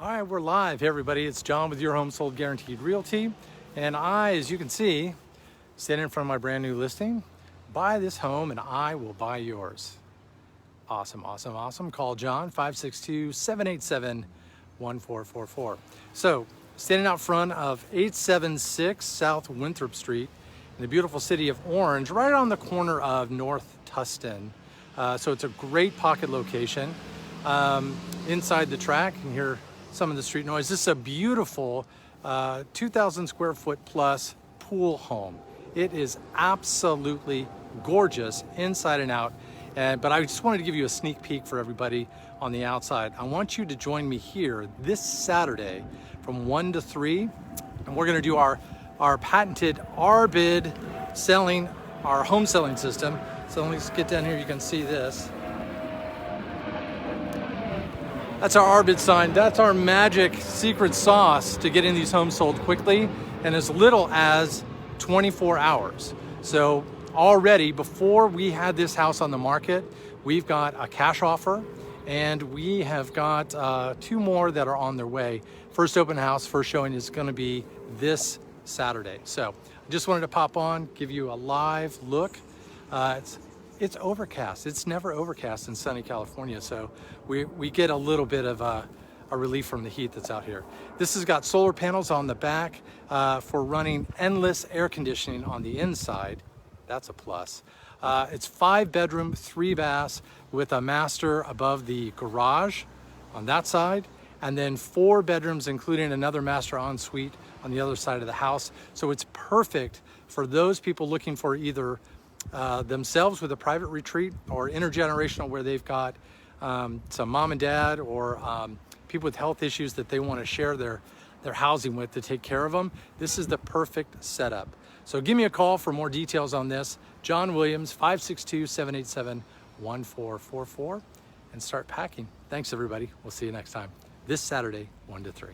All right, we're live. Hey everybody, it's John with Your Home Sold Guaranteed Realty. And I, as you can see, standing in front of my brand new listing, buy this home and I will buy yours. Awesome, awesome, awesome. Call John, 562-787-1444. So, standing out front of 876 South Winthrope Street in the beautiful city of Orange, right on the corner of North Tustin. So it's a great pocket location. Inside the track, you can hear some of the street noise. This is a beautiful 2,000 square foot plus pool home. It is absolutely gorgeous inside and out. But I just wanted to give you a sneak peek for everybody on the outside. I want you to join me here this Saturday from 1 to 3. And we're gonna do our patented RBID selling, our home selling system. So let's get down here, you can see this. That's our RBID sign. That's our magic secret sauce to getting these homes sold quickly and as little as 24 hours. So already, before we had this house on the market, we've got a cash offer and we have got 2 more that are on their way. First open house, first showing is gonna be this Saturday. So I just wanted to pop on, give you a live look. It's overcast. It's never overcast in sunny California, so we get a little bit of a relief from the heat that's out here. This has got solar panels on the back for running endless air conditioning on the inside. That's a plus. It's 5 bedroom, 3 baths with a master above the garage on that side, and then 4 bedrooms, including another master ensuite on the other side of the house. So it's perfect for those people looking for either themselves with a private retreat or intergenerational where they've got some mom and dad or people with health issues that they want to share their housing with to take care of them. This is the perfect setup. So give me a call for more details on this. John Williams, 562-787-1444, and start packing. Thanks everybody. We'll see you next time. This Saturday, 1 to 3.